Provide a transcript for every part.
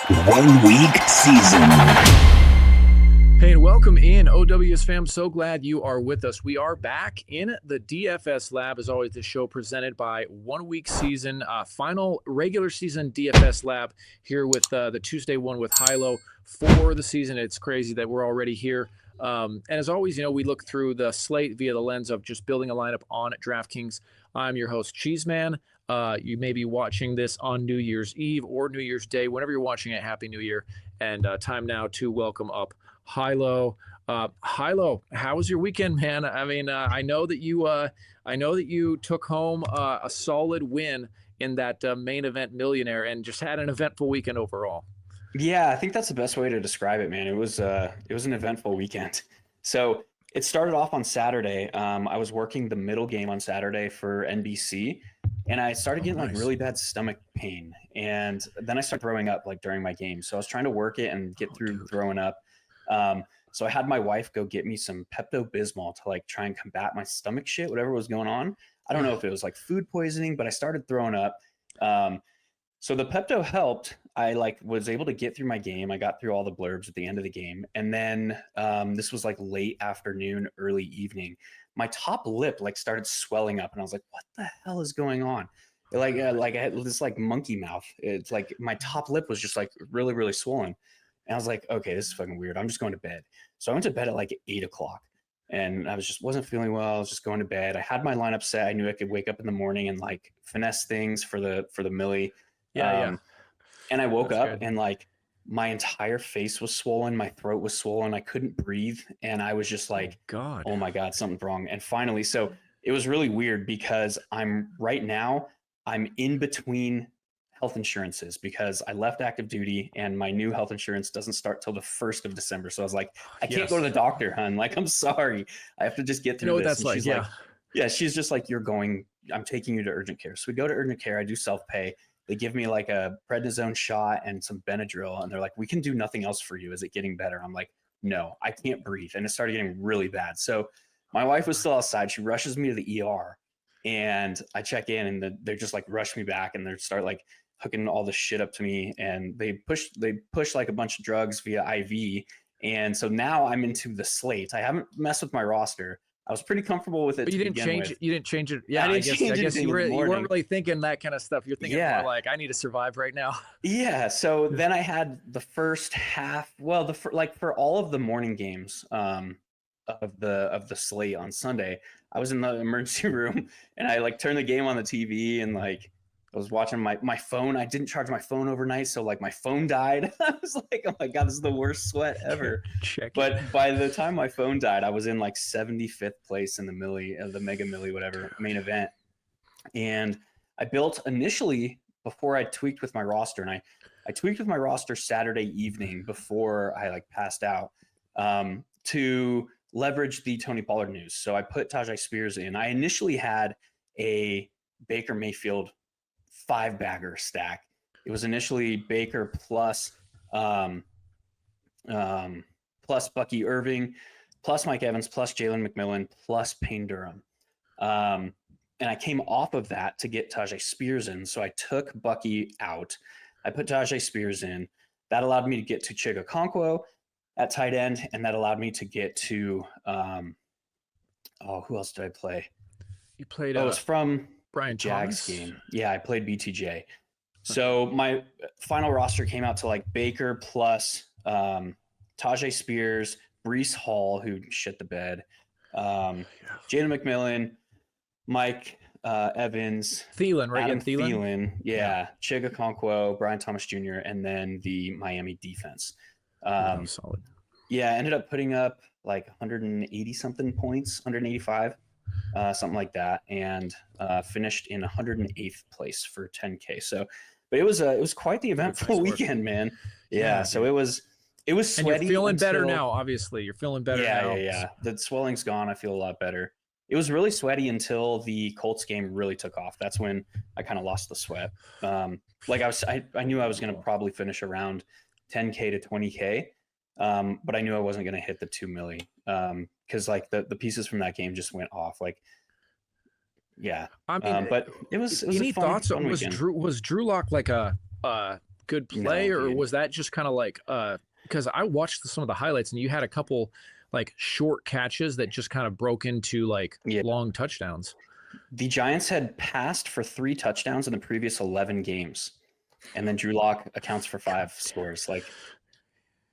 1 week season. Hey, and welcome in, OWS fam. So glad you are with us. We are back in the DFS lab. As always, the show presented by 1 week season, final regular season DFS lab here with the Tuesday one with Hilow for the season. It's crazy that we're already here. And as always, we look through the slate via the lens of just building a lineup on DraftKings. I'm your host, Cheeseman. You may be watching this on New Year's Eve or New Year's Day. Whenever you're watching it, Happy New Year. And time now to welcome up Hilow. Hilow, how was your weekend, man? I mean, I know that you took home a solid win in that main event millionaire and just had an eventful weekend overall. Yeah, I think that's the best way to describe it, man. It was an eventful weekend. So it started off on Saturday. I was working the middle game on Saturday for NBC, and I started getting like really bad stomach pain, and then I started throwing up like during my game. So I was trying to work it and get through throwing up. So I had my wife go get me some Pepto-Bismol to like try and combat my stomach shit, whatever was going on. I don't know if it was like food poisoning, but I started throwing up. So the Pepto helped. I like was able to get through my game. I got through all the blurbs at the end of the game. And then this was like late afternoon, early evening. My top lip like started swelling up and I was like, what the hell is going on? Like I had this like monkey mouth. It's like my top lip was just like really, really swollen. And I was like, okay, this is fucking weird. I'm just going to bed. So I went to bed at like 8 o'clock and I wasn't feeling well. I was just going to bed. I had my lineup set. I knew I could wake up in the morning and like finesse things for the millie. Yeah. And I woke up and like my entire face was swollen. My throat was swollen. I couldn't breathe. And I was just like, oh my God, something's wrong. And finally, so it was really weird because I'm in between health insurances because I left active duty and my new health insurance doesn't start till the 1st of December. So I was like, I can't go to the doctor, hun. Like, I'm sorry. I have to just get through this. And she's like, she's just like, I'm taking you to urgent care. So we go to urgent care. I do self-pay. They give me like a prednisone shot and some Benadryl. And they're like, we can do nothing else for you. Is it getting better? I'm like, no, I can't breathe. And it started getting really bad. So my wife was still outside. She rushes me to the ER and I check in and they're just like rush me back and they start like hooking all this shit up to me. And they push like a bunch of drugs via IV. And so now I'm into the slate. I haven't messed with my roster. I was pretty comfortable with it. But you didn't change it. Yeah, I guess you weren't really thinking that kind of stuff. You're thinking more like, I need to survive right now. Yeah. So then I had the first half. Well, for all of the morning games of the slate on Sunday, I was in the emergency room and I like turned the game on the TV and like I was watching my phone. I didn't charge my phone overnight, so like my phone died. I was like, oh my God, this is the worst sweat ever. But by the time my phone died, I was in like 75th place in the mega millie, whatever main event. And I built initially before I tweaked with my roster, and I tweaked with my roster Saturday evening before I like passed out to leverage the Tony Pollard news. So I put Tajay Spears in. I initially had a Baker Mayfield 5-bagger stack. It was initially Baker plus Bucky Irving, plus Mike Evans, plus Jalen McMillan, plus Payne Durham. And I came off of that to get Tajay Spears in. So I took Bucky out. I put Tajay Spears in. That allowed me to get to Chiga Okonkwo at tight end, and that allowed me to get to who else did I play? You played it's from Brian Jags Thomas? game. Yeah, I played BTJ. So my final roster came out to like Baker plus Tajay Spears, Breece Hall, who shit the bed, Jalen McMillan, Mike Evans, Thielen, right? Adam Thielen, Chiga Okonkwo, Brian Thomas Jr., and then the Miami defense. Solid. Yeah, I ended up putting up like 180 something points, 185. Something like that, and finished in 108th place for 10K. So, but it was quite the eventful weekend, man. Yeah. So it was sweaty. And you're feeling better now. Obviously, you're feeling better now. Yeah. The swelling's gone. I feel a lot better. It was really sweaty until the Colts game really took off. That's when I kind of lost the sweat. I knew I was going to probably finish around 10K to 20K, but I knew I wasn't going to hit the 2 milli. Because like the pieces from that game just went off. Like, yeah. I mean, but it was any a fun, thoughts? Fun weekend. Was Drew Lock like a good play, No, or dude. was that just kind of like because I watched some of the highlights and you had a couple like short catches that just kind of broke into like Yeah. long touchdowns. The Giants had passed for 3 touchdowns in the previous 11 games. And then Drew Lock accounts for 5 scores. Like,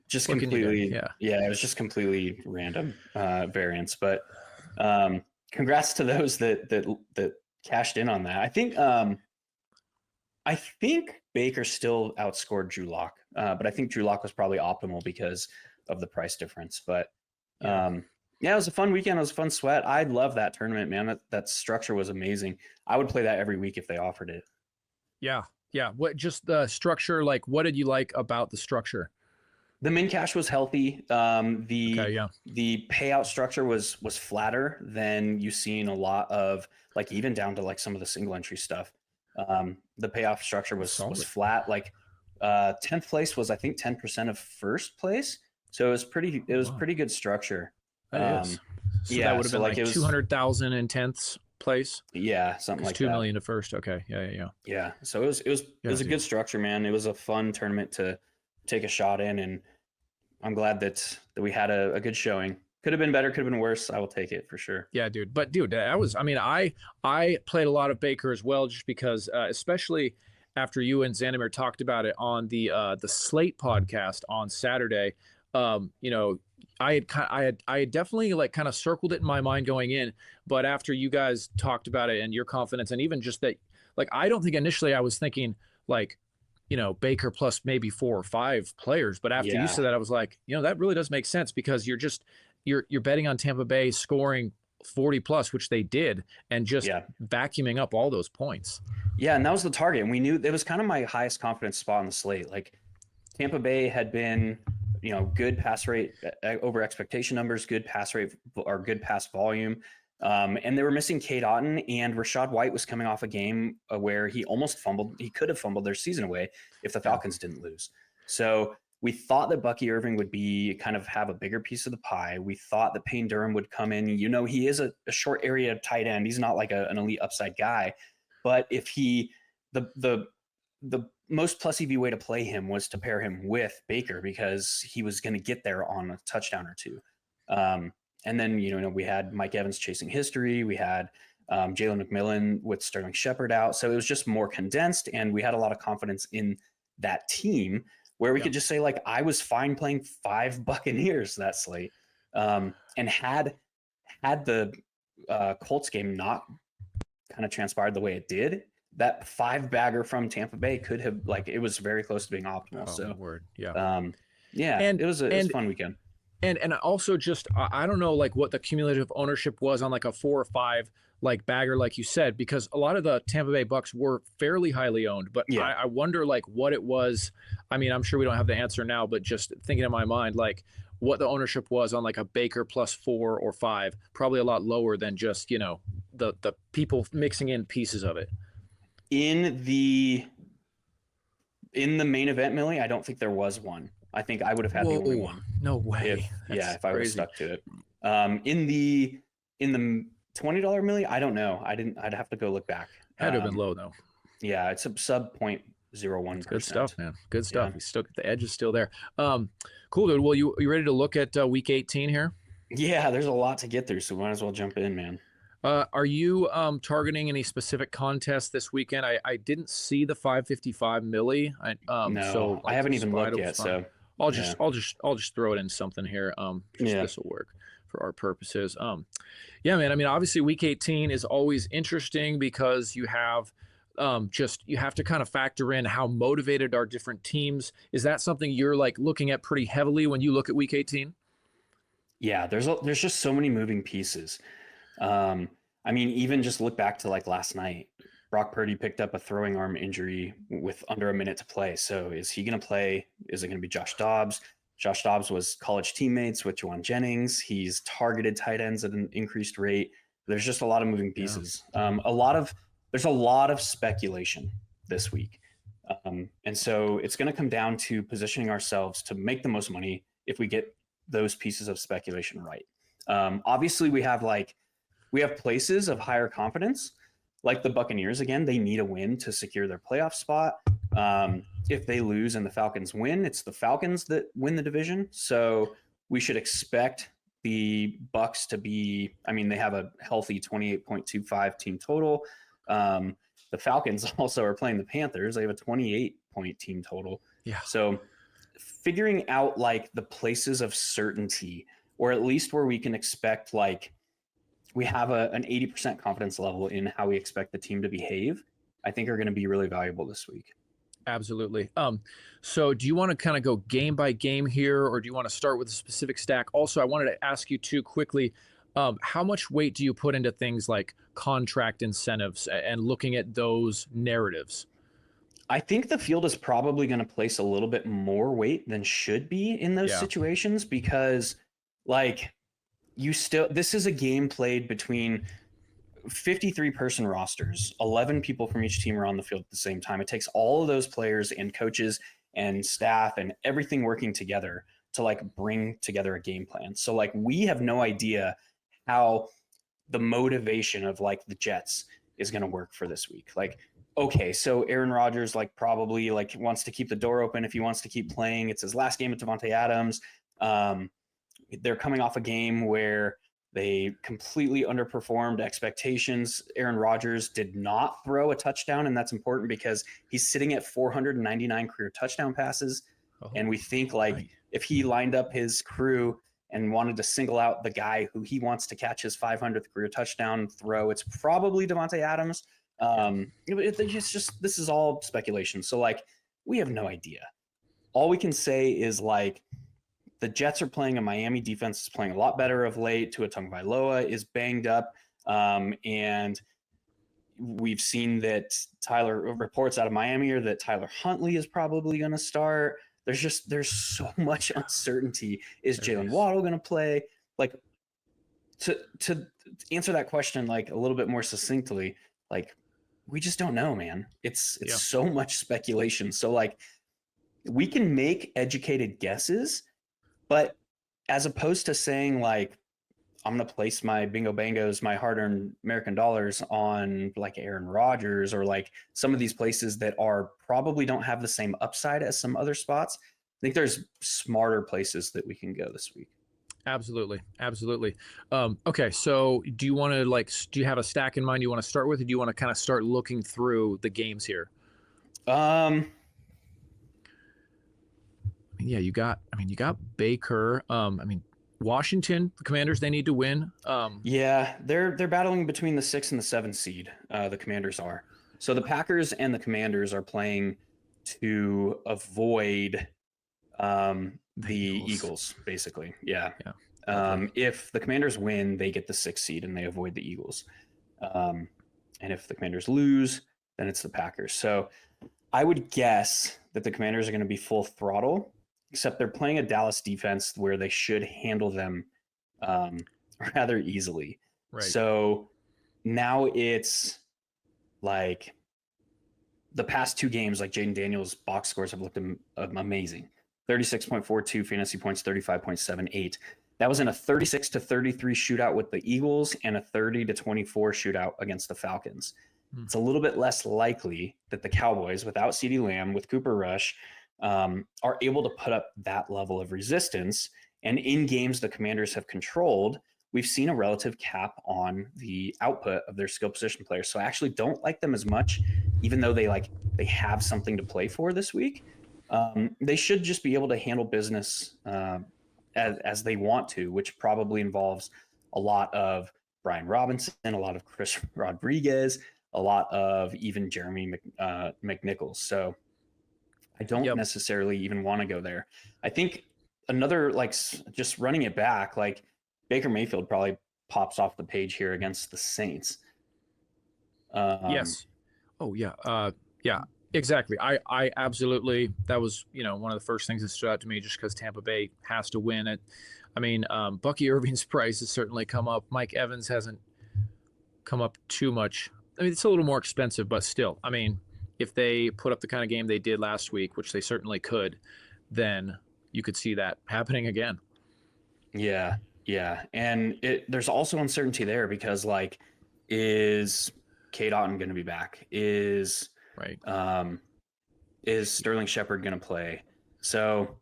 just What can you do? completely, Yeah. yeah, it was just completely random variance. But congrats to those that cashed in on that. I think Baker still outscored Drew Lock, but I think Drew Lock was probably optimal because of the price difference. But yeah, it was a fun weekend. It was a fun sweat. I love that tournament, man. That structure was amazing. I would play that every week if they offered it. Yeah. Yeah. What just the structure, like what did you like about the structure? The min cash was healthy. Okay, yeah. The payout structure was flatter than you see in a lot of, like, even down to like some of the single entry stuff. The payoff structure was flat. Like 10th place was, I think, 10% of first place. So it was pretty good structure. That is. So yeah, that would have so been like like it was 200,000 in 10th place. Yeah, something like 2 that. million to first. Okay. Yeah. Yeah. So it was a good structure, man. It was a fun tournament to take a shot in, and I'm glad that we had a good showing. Could have been better, could have been worse. I will take it for sure. Yeah, dude. But dude, I played a lot of Baker as well, just because, especially after you and Xanamir talked about it on the Slate podcast on Saturday. You know, I had definitely like kind of circled it in my mind going in, but after you guys talked about it and your confidence, and even just that, like, I don't think initially I was thinking like, you know, Baker plus maybe 4 or 5 players, but after you said that, I was like, you know, that really does make sense, because you're betting on Tampa Bay scoring 40 plus, which they did, and just vacuuming up all those points. Yeah, and that was the target, and we knew it was kind of my highest confidence spot on the slate. Like, Tampa Bay had been, you know, good pass rate over expectation numbers, good pass rate or good pass volume. And they were missing Cade Otton, and Rachaad White was coming off a game where he almost fumbled. He could have fumbled their season away if the Falcons didn't lose. So we thought that Bucky Irving would be kind of have a bigger piece of the pie. We thought that Payne Durham would come in. You know, he is a short area tight end. He's not like an elite upside guy, but if the most plus EV way to play him was to pair him with Baker, because he was going to get there on a touchdown or two. And then, you know, we had Mike Evans chasing history. We had Jalen McMillan with Sterling Shepard out. So it was just more condensed, and we had a lot of confidence in that team where we could just say, like, I was fine playing 5 Buccaneers that slate. And had the Colts game not kind of transpired the way it did, that 5-bagger from Tampa Bay could have, like, it was very close to being optimal. And it was a fun weekend. And also, just I don't know like what the cumulative ownership was on like a 4 or 5 like bagger, like you said, because a lot of the Tampa Bay Bucks were fairly highly owned, but I wonder like what it was. I mean, I'm sure we don't have the answer now, but just thinking in my mind, like what the ownership was on like a Baker plus 4 or 5, probably a lot lower than just, you know, the people mixing in pieces of it. In the main event, Millie, I don't think there was one. I think I would have had the only one. No way. If I would have stuck to it. In the $20 Millie, I don't know. I'd have to go look back. Had to have been low though. Yeah, it's a sub 0.01%. Good stuff, man. Good stuff. Yeah. You still the edge is still there. Cool, dude. Well, you ready to look at week 18 here? Yeah, there's a lot to get through, so we might as well jump in, man. Are you targeting any specific contests this weekend? I didn't see the 555 milli. So I haven't even looked yet. So I'll just throw it in something here. This will work for our purposes. Yeah, man. I mean, obviously, week 18 is always interesting because you have you have to kind of factor in how motivated are different teams. Is that something you're like looking at pretty heavily when you look at week 18? Yeah, there's just so many moving pieces. I mean, even just look back to like last night. Brock Purdy picked up a throwing arm injury with under a minute to play. So is he going to play? Is it going to be Josh Dobbs? Josh Dobbs was college teammates with Juwan Jennings. He's targeted tight ends at an increased rate. There's just a lot of moving pieces. There's a lot of speculation this week. And so it's going to come down to positioning ourselves to make the most money if we get those pieces of speculation right. Obviously, we have places of higher confidence, like the Buccaneers. Again, they need a win to secure their playoff spot. If they lose and the Falcons win, it's the Falcons that win the division. So we should expect the Bucks to be, I mean, they have a healthy 28.25 team total. The Falcons also are playing the Panthers. They have a 28-point team total. Yeah. So figuring out like the places of certainty, or at least where we can expect, like we have an 80% confidence level in how we expect the team to behave, I think are going to be really valuable this week. Absolutely. So do you want to kind of go game by game here, or do you want to start with a specific stack? Also, I wanted to ask you too quickly, how much weight do you put into things like contract incentives and looking at those narratives? I think the field is probably going to place a little bit more weight than should be in those situations, because like this is a game played between 53 person rosters, 11 people from each team are on the field at the same time. It takes all of those players and coaches and staff and everything working together to like bring together a game plan. So like we have no idea how the motivation of like the Jets is going to work for this week. Like, okay, so Aaron Rodgers like probably like wants to keep the door open if he wants to keep playing. It's his last game with Davante Adams. They're coming off a game where they completely underperformed expectations. Aaron Rodgers did not throw a touchdown, and that's important because he's sitting at 499 career touchdown passes. And we think like if he lined up his crew and wanted to single out the guy who he wants to catch his 500th career touchdown throw, it's probably Davante Adams. It's just, this is all speculation. So like, we have no idea. All we can say is like, the Jets are playing, a Miami defense is playing a lot better of late. Tua Tagovailoa is banged up. And we've seen that reports out of Miami are that Tyler Huntley is probably going to start. There's so much uncertainty. Is Jalen Waddle going to play? Like, to answer that question like a little bit more succinctly, like we just don't know, man. It's so much speculation. So like we can make educated guesses, but as opposed to saying like, I'm going to place my bingo bangos, my hard-earned American dollars on like Aaron Rodgers or like some of these places that are probably don't have the same upside as some other spots, I think there's smarter places that we can go this week. Absolutely. Okay, so do you want to do you have a stack in mind you want to start with, or do you want to kind of start looking through the games here? Yeah, you got Baker. Washington, the Commanders, they need to win. Yeah, they're battling between the 6 and the 7 seed. The Commanders are. So the Packers and the Commanders are playing to avoid the Eagles, basically. Yeah. If the Commanders win, they get the 6th seed and they avoid the Eagles. And if the Commanders lose, then it's the Packers. So I would guess that the Commanders are going to be full throttle, except they're playing a Dallas defense where they should handle them rather easily. Right. So now it's like the past 2 games, like Jaden Daniels' box scores have looked amazing. 36.42 fantasy points, 35.78. That was in a 36-33 shootout with the Eagles and a 30-24 shootout against the Falcons. It's a little bit less likely that the Cowboys, without CeeDee Lamb, with Cooper Rush, are able to put up that level of resistance. And in games the Commanders have controlled, we've seen a relative cap on the output of their skill position players. So I actually don't like them as much, even though they have something to play for this week. They should just be able to handle business as they want to, which probably involves a lot of Brian Robinson, a lot of Chris Rodriguez, a lot of even Jeremy McNichols. So I don't necessarily even want to go there. I think another, just running it back, Baker Mayfield probably pops off the page here against the Saints. Yes. Oh yeah. Yeah, exactly. I absolutely, that was, one of the first things that stood out to me just because Tampa Bay has to win it. I mean, Bucky Irving's price has certainly come up. Mike Evans hasn't come up too much. I mean, it's a little more expensive, but still, I mean, if they put up the kind of game they did last week, which they certainly could, then you could see that happening again. Yeah. And there's also uncertainty there because, is Cade Otton going to be back? Is right? is Sterling Shepard going to play? So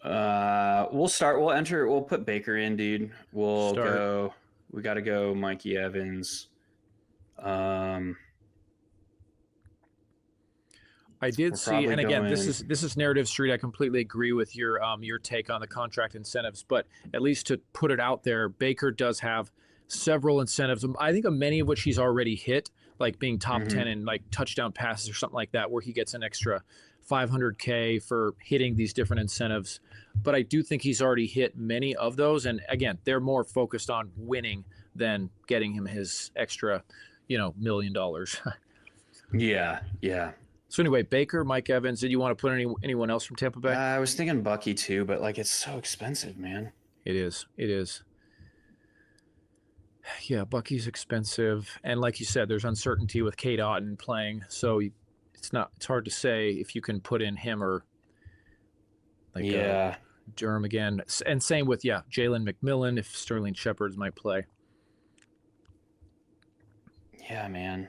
we'll put Baker in, dude. We got to go Mikey Evans. I did see, and again, this is Narrative Street. I completely agree with your take on the contract incentives, but at least to put it out there, Baker does have several incentives. I think many of which he's already hit, like being top 10 in like touchdown passes or something like that, where he gets an extra $500K for hitting these different incentives. But I do think he's already hit many of those, and again, they're more focused on winning than getting him his extra, $1 million. Yeah. So anyway, Baker, Mike Evans. Did you want to put anyone else from Tampa Bay? I was thinking Bucky too, but like it's so expensive, man. It is. Yeah, Bucky's expensive, and like you said, there's uncertainty with Kate Otten playing, so it's hard to say if you can put in him or Durham again. And same with Jalen McMillan if Sterling Shepard might play. Yeah, man.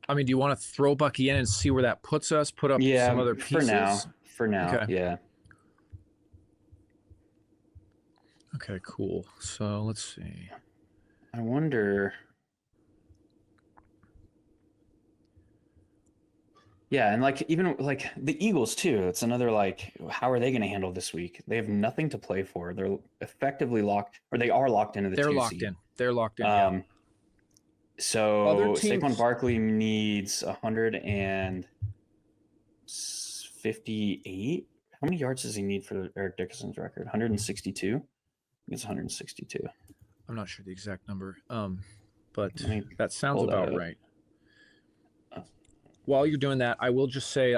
I mean, do you want to throw Bucky in and see where that puts us? Put up some other pieces? For now, okay. Yeah. Okay, cool. So let's see. I wonder. Yeah, and like even like the Eagles too. It's another like, how are they going to handle this week? They have nothing to play for. They're effectively locked, or they are locked into the. They're 2 locked seed. in. They're locked in. So other teams... Saquon Barkley needs 158. How many yards does he need for Eric Dickerson's record? 162. It's 162. I'm not sure the exact number, but that sounds about right. While you're doing that, I will just say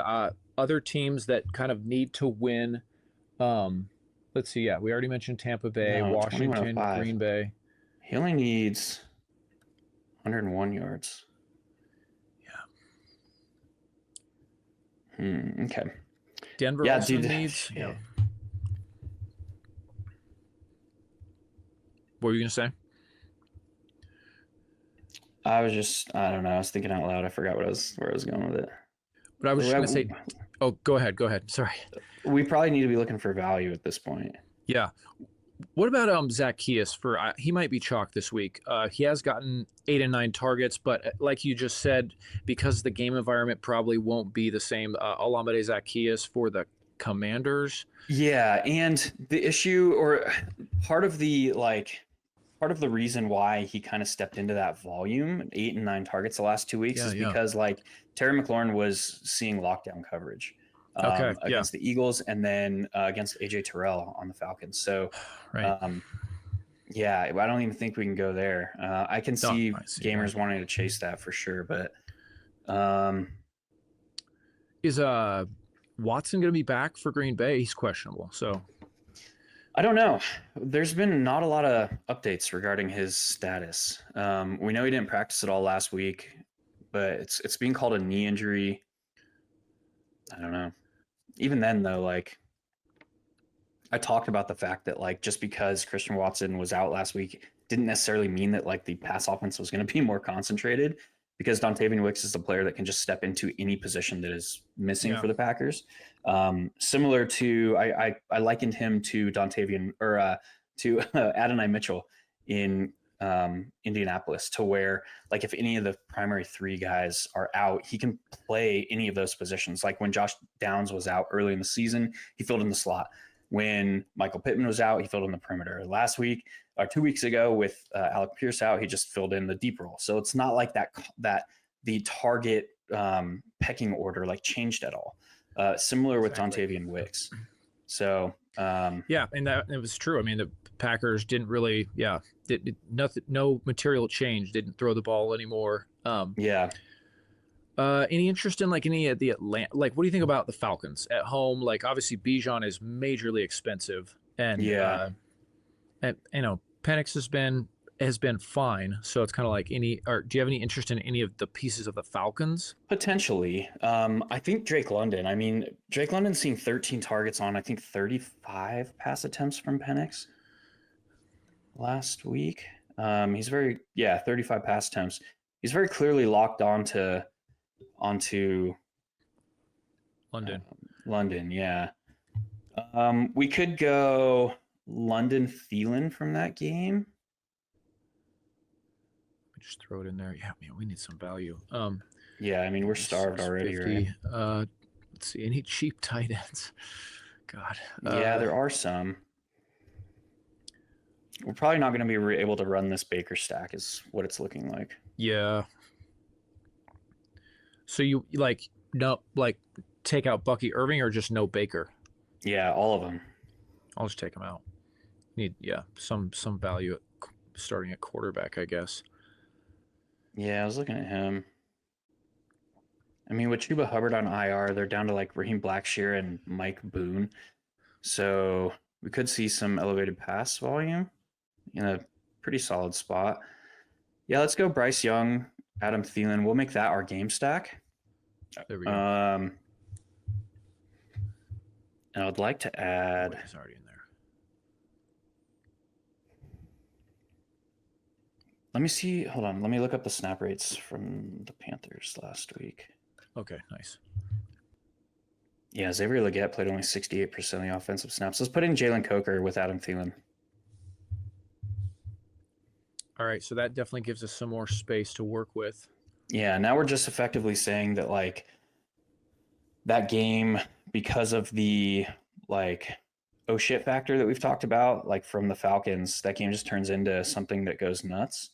other teams that kind of need to win. Let's see. Yeah, we already mentioned Tampa Bay, Washington, Green Bay. He only needs 101 yards. Yeah. Okay. Denver also needs. Yeah. What were you going to say? I don't know. I was thinking out loud. I forgot where I was going with it. But I was just going to say, go ahead. Sorry. We probably need to be looking for value at this point. Yeah. What about Zacchaeus? He might be chalk this week. He has gotten 8 and 9 targets, but like you just said, because the game environment probably won't be the same. Olamide Zacchaeus for the Commanders. Yeah, and the issue, or part of the reason why he kind of stepped into that volume, 8 and 9 targets the last 2 weeks, is because like Terry McLaurin was seeing lockdown coverage against the Eagles, and then against AJ Terrell on the Falcons. So, right. I don't even think we can go there. I can see gamers wanting to chase that for sure, but is Watson going to be back for Green Bay? He's questionable, so. I don't know. There's been not a lot of updates regarding his status. We know he didn't practice at all last week, but it's being called a knee injury. I don't know. Even then, though, like I talked about the fact that like just because Christian Watson was out last week didn't necessarily mean that like the pass offense was going to be more concentrated, because Dontavian Wicks is the player that can just step into any position that is missing for the Packers. Similar to, I likened him to to Adonai Mitchell in Indianapolis, to where like if any of the primary 3 guys are out, he can play any of those positions. Like when Josh Downs was out early in the season, he filled in the slot. When Michael Pittman was out, he filled in the perimeter. Last week or 2 weeks ago with Alec Pierce out, he just filled in the deep role. So it's not like that the target pecking order like changed at all. Similar with Dontavian Wicks. So and that it was true. I mean, the Packers didn't really no material change, didn't throw the ball anymore. Any interest in like any of the Atlanta, like what do you think about the Falcons at home? Like obviously Bijan is majorly expensive, and and Penix has been fine, so it's kind of like do you have any interest in any of the pieces of the Falcons? Potentially. I think Drake London's seeing 13 targets on I think 35 pass attempts from Penix last week. He's 35 pass attempts. He's very clearly locked on to onto London. London, yeah. We could go London Thielen from that game. Just throw it in there. Yeah, man, we need some value. Yeah, I mean, we're starved already, 50. right? Let's see, any cheap tight ends? God. Yeah, there are some. We're probably not going to be able to run this Baker stack is what it's looking like. Yeah. So you take out Bucky Irving or just no Baker? Yeah, all of them. I'll just take him out. Need some value starting at quarterback, I guess. Yeah, I was looking at him. I mean, with Chuba Hubbard on IR, they're down to like Raheem Blackshear and Mike Boone. So we could see some elevated pass volume in a pretty solid spot. Yeah, let's go Bryce Young, Adam Thielen. We'll make that our game stack. There we go. And I would like to add. He's already in there. Let me see. Hold on. Let me look up the snap rates from the Panthers last week. Okay, nice. Yeah, Xavier Legette played only 68% of the offensive snaps. Let's put in Jalen Coker with Adam Thielen. All right, so that definitely gives us some more space to work with. Yeah, now we're just effectively saying that like that game, because of the like oh shit factor that we've talked about, like from the Falcons, that game just turns into something that goes nuts.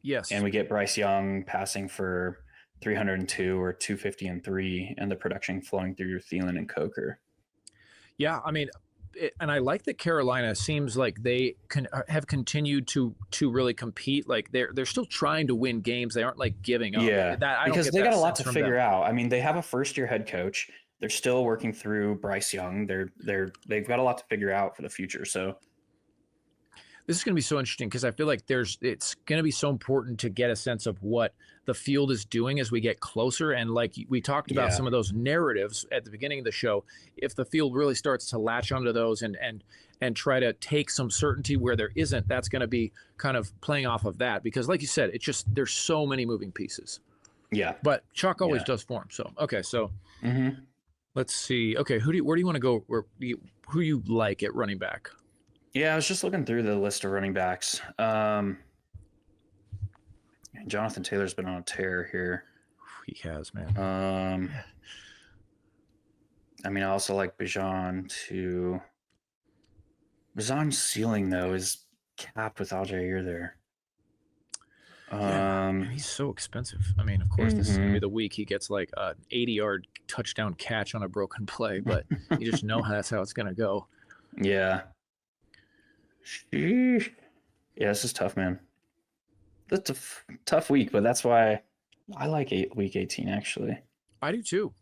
Yes. And we get Bryce Young passing for 302 or 250 and the production flowing through Thielen and Coker. Yeah, I mean, and I like that Carolina seems like they have continued to really compete. Like they're still trying to win games. They aren't like giving up. Yeah, because they got a lot to figure out. I mean, they have a first-year head coach. They're still working through Bryce Young. They've got a lot to figure out for the future. So this is going to be so interesting because I feel like it's going to be so important to get a sense of what the field is doing as we get closer. And like we talked about some of those narratives at the beginning of the show, if the field really starts to latch onto those and try to take some certainty where there isn't, that's going to be kind of playing off of that. Because like you said, it's just there's so many moving pieces. Yeah. But chalk always does form. So, okay. So let's see. Okay. Where do you want to go? Who you like at running back? Yeah, I was just looking through the list of running backs. Jonathan Taylor's been on a tear here. He has, man. I mean, I also like Bijan too. Bijan's ceiling though is capped with Aljair there. Man, he's so expensive. I mean, of course, this is gonna be the week he gets like an 80-yard touchdown catch on a broken play, but you just know that's how it's gonna go. Yeah. Yeah, this is tough, man. That's a tough week, but that's why I like week 18, actually. I do too.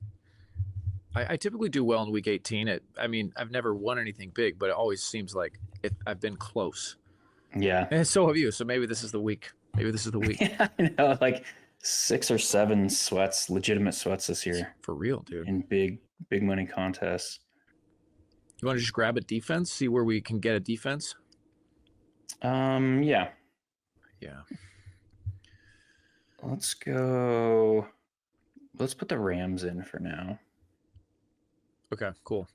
I typically do well in week 18. I mean, I've never won anything big, but it always seems like I've been close. Yeah. And so have you. So maybe this is the week. Yeah, I know, like 6 or 7 sweats, legitimate sweats this year. For real, dude. In big money contests. You want to just grab a defense, see where we can get a defense? Yeah. Let's go. Let's put the Rams in for now. Okay, cool.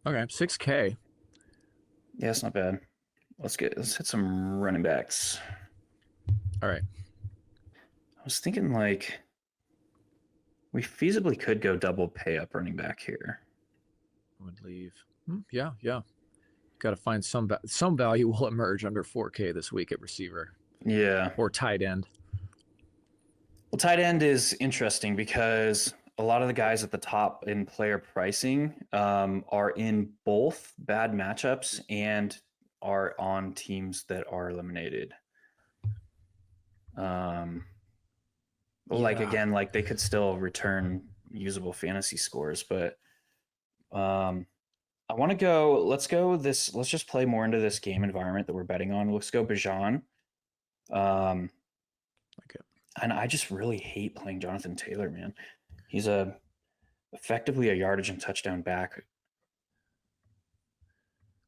Okay, 6K. Yeah, it's not bad. Let's hit some running backs. All right. I was thinking like we feasibly could go double pay up running back here. Would leave. Yeah. Got to find some value will emerge under 4K this week at receiver. Yeah. Or tight end. Well, tight end is interesting because a lot of the guys at the top in player pricing are in both bad matchups and are on teams that are eliminated. Like again, like they could still return usable fantasy scores, but I want to go. Let's just play more into this game environment that we're betting on. Let's go Bijan. Okay. And I just really hate playing Jonathan Taylor, man. He's effectively a yardage and touchdown back.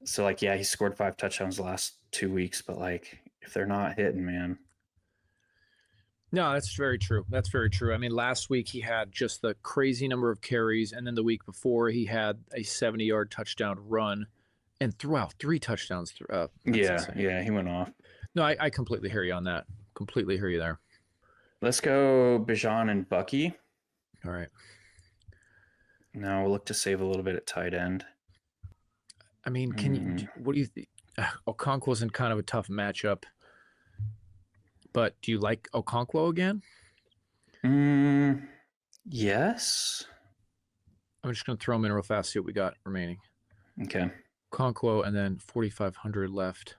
So like, yeah, he scored 5 touchdowns the last 2 weeks, but like if they're not hitting, man. No, that's very true. That's very true. I mean, last week he had just the crazy number of carries, and then the week before he had a 70-yard touchdown run and threw out 3 touchdowns. Yeah, he went off. No, I completely hear you on that. Completely hear you there. Let's go Bijan and Bucky. All right. Now we'll look to save a little bit at tight end. I mean, what do you think? Okonkwo's in kind of a tough matchup, but do you like Okonkwo again? Yes. I'm just going to throw him in real fast, see what we got remaining. Okay. Okonkwo, and then 4,500 left.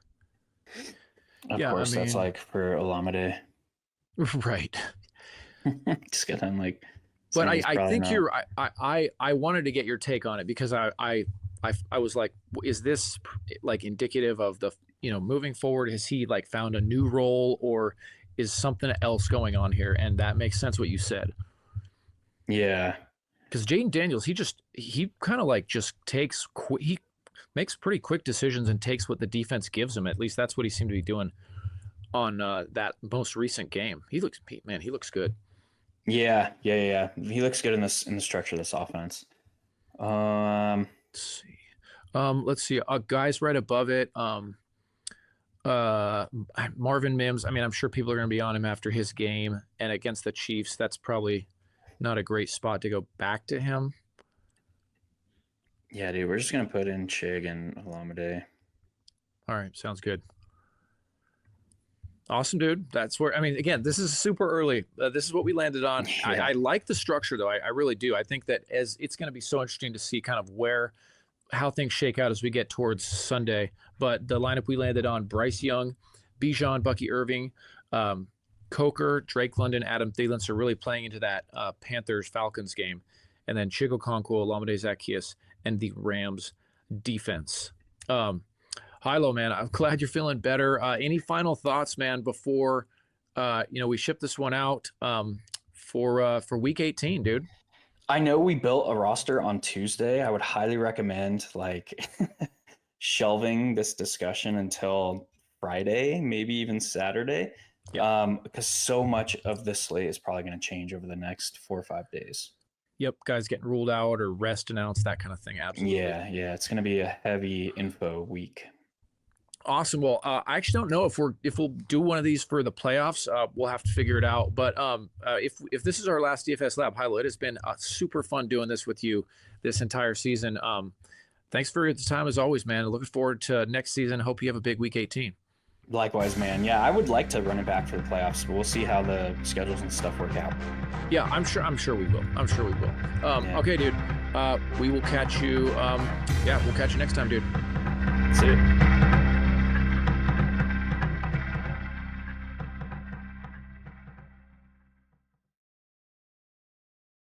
Of course, that's like for Olamide. Right. Just get him like. But I think I wanted to get your take on it because I was like, is this like indicative of the, moving forward? Has he like found a new role, or is something else going on here? And that makes sense what you said. Yeah. Because Jaden Daniels, he kind of like just he makes pretty quick decisions and takes what the defense gives him. At least that's what he seemed to be doing on that most recent game. He looks good. Yeah. He looks good in the structure of this offense. Let's see. Guys right above it. Marvin Mims. I mean, I'm sure people are going to be on him after his game and against the Chiefs. That's probably not a great spot to go back to him. Yeah, dude, we're just going to put in Chig and Olamide. All right. Sounds good. Awesome, dude. That's where, I mean, again, this is super early. This is what we landed on. Yeah. I like the structure, though. I really do. I think that as it's going to be so interesting to see kind of how things shake out as we get towards Sunday. But the lineup we landed on: Bryce Young, Bijan, Bucky Irving, Coker, Drake London, Adam Thielen. So really playing into that Panthers Falcons game, and then Chico Okonkwo, Olamide Zaccheaus, and the Rams defense. Hilow, man, I'm glad you're feeling better. Any final thoughts, man, before we ship this one out for Week 18, dude? I know we built a roster on Tuesday. I would highly recommend like shelving this discussion until Friday, maybe even Saturday, because so much of this slate is probably going to change over the next 4 or 5 days. Yep, guys getting ruled out or rest announced, that kind of thing. Absolutely. Yeah, it's going to be a heavy info week. Awesome. Well, I actually don't know if we'll do one of these for the playoffs. We'll have to figure it out. But if this is our last DFS Lab, Hilow, it has been super fun doing this with you this entire season. Thanks for your time as always, man. Looking forward to next season. Hope you have a big Week 18. Likewise, man. Yeah, I would like to run it back for the playoffs, but we'll see how the schedules and stuff work out. Yeah, I'm sure we will. Okay, dude. We will catch you. We'll catch you next time, dude. See you.